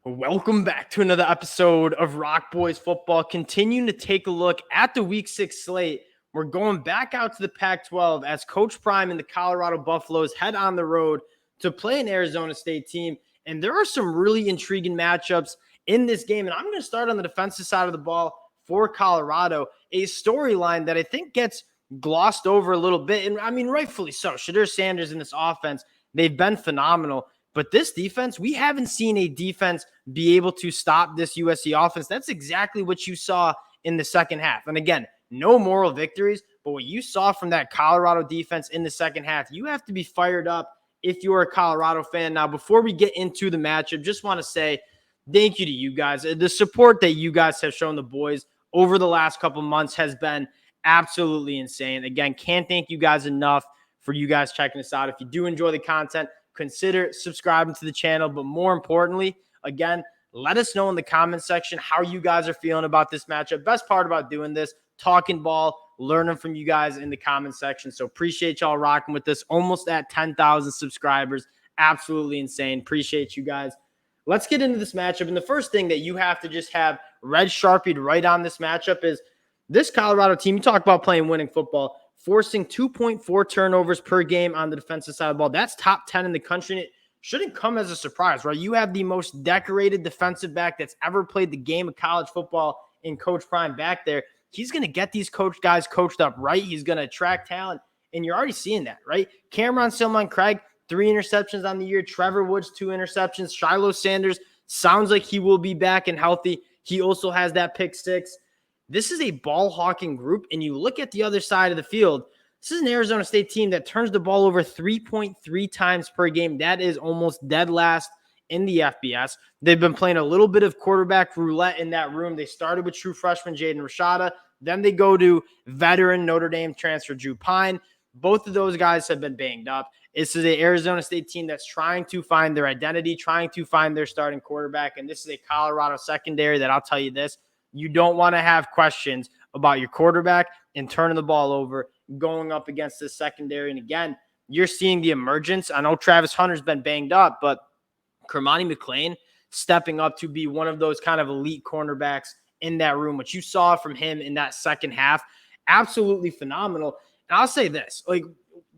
Welcome back to another episode of Rock Boys Football. Continuing to take a look at the Week 6 slate. We're going back out to the Pac-12 as Coach Prime and the Colorado Buffaloes head on the road to play an Arizona State team. And there are some really intriguing matchups in this game. And I'm going to start on the defensive side of the ball for Colorado, a storyline that I think gets glossed over a little bit. And I mean, rightfully so. Shilo Sanders in this offense, they've been phenomenal. But this defense, we haven't seen a defense be able to stop this USC offense. That's exactly what you saw in the second half. And again, no moral victories, but what you saw from that Colorado defense in the second half, you have to be fired up if you're a Colorado fan. Now, before we get into the matchup, just want to say thank you to you guys. The support that you guys have shown the boys over the last couple months has been absolutely insane. Again, can't thank you guys enough for you guys checking us out. If you do enjoy the content, consider subscribing to the channel. But more importantly, again, let us know in the comment section how you guys are feeling about this matchup. Best part about doing this, talking ball, learning from you guys in the comment section. So appreciate y'all rocking with this. Almost at 10,000 subscribers. Absolutely insane. Appreciate you guys. Let's get into this matchup. And the first thing that you have to just have red sharpied right on this matchup is this Colorado team. You talk about playing winning football, forcing 2.4 turnovers per game on the defensive side of the ball. That's top 10 in the country. And it shouldn't come as a surprise, right? You have the most decorated defensive back that's ever played the game of college football in Coach Prime back there. He's going to get these guys coached up right. He's going to attract talent, and you're already seeing that, right? Cameron Silman-Craig, 3 interceptions on the year. Trevor Woods, 2 interceptions. Shilo Sanders sounds like he will be back and healthy. He also has that pick 6. This is a ball-hawking group, and you look at the other side of the field, this is an Arizona State team that turns the ball over 3.3 times per game. That is almost dead last in the FBS. They've been playing a little bit of quarterback roulette in that room. They started with true freshman Jaden Rashada. Then they go to veteran Notre Dame transfer Drew Pine. Both of those guys have been banged up. This is an Arizona State team that's trying to find their identity, trying to find their starting quarterback, and this is a Colorado secondary that I'll tell you this, you don't want to have questions about your quarterback and turning the ball over, going up against this secondary. And again, you're seeing the emergence. I know Travis Hunter's been banged up, but Kermani McClain stepping up to be one of those kind of elite cornerbacks in that room, which you saw from him in that second half, absolutely phenomenal. And I'll say this, like,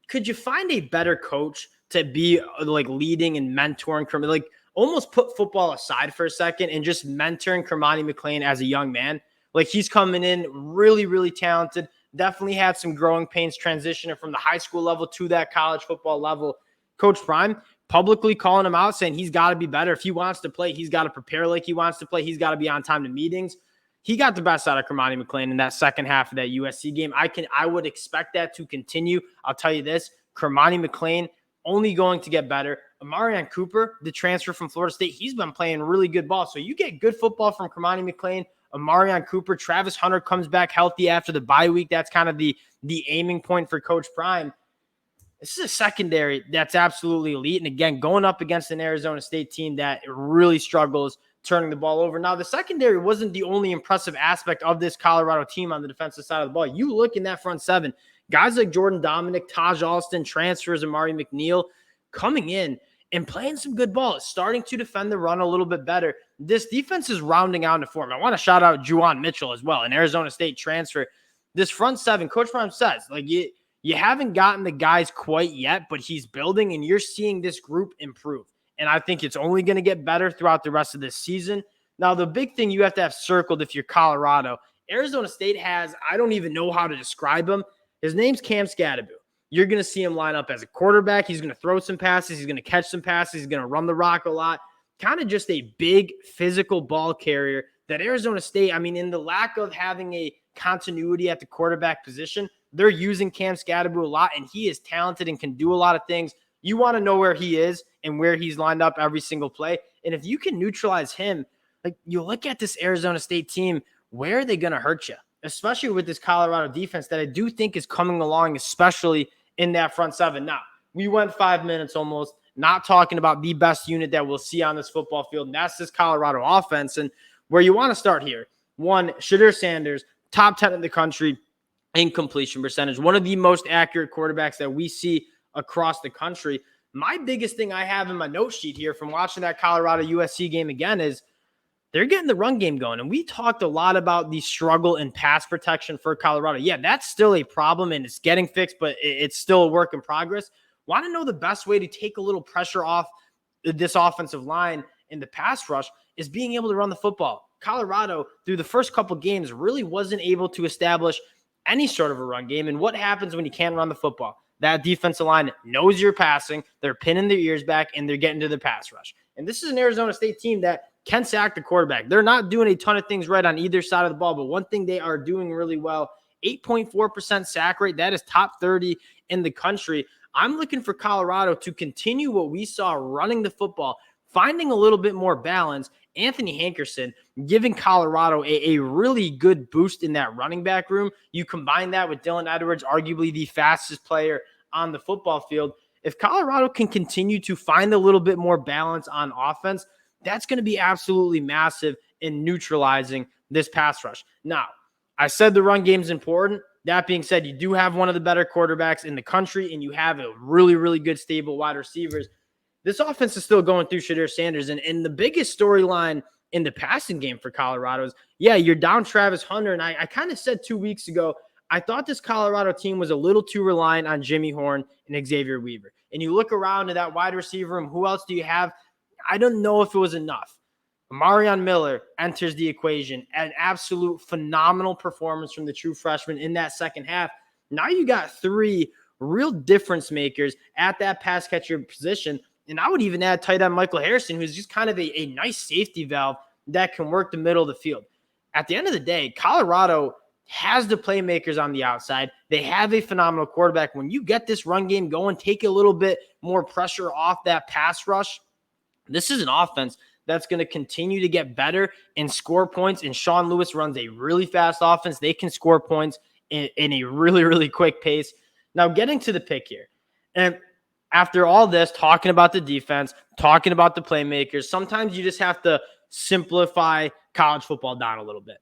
could you find a better coach to be like leading and mentoring Kermani? Like, almost put football aside for a second and just mentoring Kermani McClain as a young man. Like, he's coming in really, really talented, definitely had some growing pains transitioning from the high school level to that college football level. Coach Prime publicly calling him out, saying he's got to be better. If he wants to play, he's got to prepare like he wants to play. He's got to be on time to meetings. He got the best out of Kermani McClain in that second half of that USC game. I would expect that to continue. I'll tell you this, Kermani McClain only going to get better. Amarian Cooper, the transfer from Florida State, he's been playing really good ball. So you get good football from Kermani McClain, Amarian Cooper. Travis Hunter comes back healthy after the bye week. That's kind of the aiming point for Coach Prime. This is a secondary that's absolutely elite. And again, going up against an Arizona State team that really struggles turning the ball over. Now, the secondary wasn't the only impressive aspect of this Colorado team on the defensive side of the ball. You look in that front seven, guys like Jordan Dominic, Taj Alston, transfers, Amari McNeil coming in and playing some good ball, starting to defend the run a little bit better. This defense is rounding out into form. I want to shout out Juwan Mitchell as well, an Arizona State transfer. This front seven, Coach Prime says, like, you haven't gotten the guys quite yet, but he's building, and you're seeing this group improve. And I think it's only going to get better throughout the rest of this season. Now, the big thing you have to have circled if you're Colorado, Arizona State has, I don't even know how to describe him. His name's Cam Scadaboo. You're going to see him line up as a quarterback. He's going to throw some passes. He's going to catch some passes. He's going to run the rock a lot. Kind of just a big physical ball carrier that Arizona State, I mean, in the lack of having a continuity at the quarterback position, they're using Cam Scadaboo a lot, and he is talented and can do a lot of things. You want to know where he is and where he's lined up every single play. And if you can neutralize him, like, you look at this Arizona State team, where are they going to hurt you? Especially with this Colorado defense that I do think is coming along, especially in that front seven. Now, we went 5 minutes almost not talking about the best unit that we'll see on this football field, and that's this Colorado offense. And where you want to start here, one, Shilo Sanders, top 10 in the country in completion percentage, one of the most accurate quarterbacks that we see across the country. My biggest thing I have in my note sheet here from watching that Colorado USC game again is they're getting the run game going. And we talked a lot about the struggle in pass protection for Colorado. Yeah, that's still a problem and it's getting fixed, but it's still a work in progress. Want to know the best way to take a little pressure off this offensive line in the pass rush is being able to run the football. Colorado, through the first couple games, really wasn't able to establish any sort of a run game. And what happens when you can't run the football? That defensive line knows you're passing, they're pinning their ears back, and they're getting to the pass rush. And this is an Arizona State team that can sack the quarterback. They're not doing a ton of things right on either side of the ball, but one thing they are doing really well, 8.4% sack rate. That is top 30 in the country. I'm looking for Colorado to continue what we saw running the football, finding a little bit more balance. Anthony Hankerson giving Colorado a really good boost in that running back room. You combine that with Dylan Edwards, arguably the fastest player on the football field. If Colorado can continue to find a little bit more balance on offense, that's going to be absolutely massive in neutralizing this pass rush. Now, I said the run game is important. That being said, you do have one of the better quarterbacks in the country, and you have a really, really good stable wide receivers. This offense is still going through Shilo Sanders, and the biggest storyline in the passing game for Colorado is, yeah, you're down Travis Hunter, and I kind of said 2 weeks ago, I thought this Colorado team was a little too reliant on Jimmy Horn and Xavier Weaver. And you look around to that wide receiver room, who else do you have? I don't know if it was enough. Marion Miller enters the equation, an absolute phenomenal performance from the true freshman in that second half. Now you got three real difference makers at that pass catcher position. And I would even add tight end Michael Harrison, who's just kind of a nice safety valve that can work the middle of the field. At the end of the day, Colorado has the playmakers on the outside. They have a phenomenal quarterback. When you get this run game going, take a little bit more pressure off that pass rush. This is an offense that's going to continue to get better and score points. And Sean Lewis runs a really fast offense. They can score points in a really, really quick pace. Now, getting to the pick here. And after all this, talking about the defense, talking about the playmakers, sometimes you just have to simplify college football down a little bit.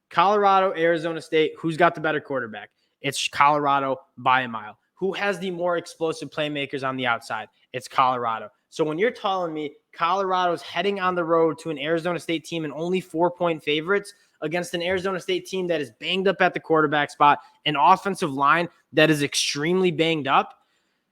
Colorado, Arizona State, who's got the better quarterback? It's Colorado by a mile. Who has the more explosive playmakers on the outside? It's Colorado. So when you're telling me Colorado's heading on the road to an Arizona State team and only 4-point favorites against an Arizona State team that is banged up at the quarterback spot, an offensive line that is extremely banged up,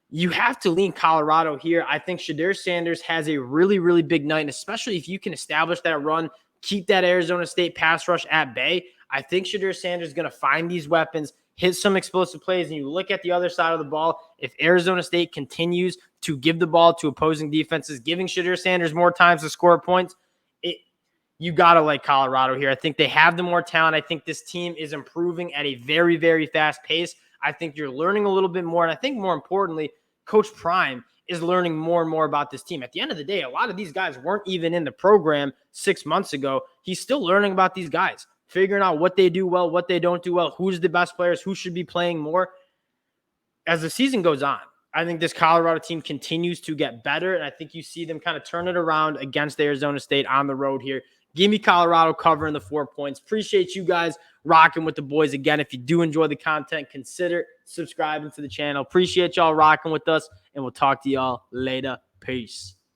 you have to lean Colorado here. I think Shilo Sanders has a really, really big night, and especially if you can establish that run, keep that Arizona State pass rush at bay. I think Shilo Sanders is going to find these weapons, hit some explosive plays, and you look at the other side of the ball. If Arizona State continues to give the ball to opposing defenses, giving Shilo Sanders more times to score points, you got to like Colorado here. I think they have the more talent. I think this team is improving at a very, very fast pace. I think you're learning a little bit more, and I think more importantly, Coach Prime is learning more and more about this team. At the end of the day, a lot of these guys weren't even in the program 6 months ago. He's still learning about these guys, figuring out what they do well, what they don't do well, who's the best players, who should be playing more. As the season goes on, I think this Colorado team continues to get better, and I think you see them kind of turn it around against Arizona State on the road here. Give me Colorado covering the 4 points. Appreciate you guys rocking with the boys. Again, if you do enjoy the content, consider subscribing to the channel. Appreciate y'all rocking with us, and we'll talk to y'all later. Peace.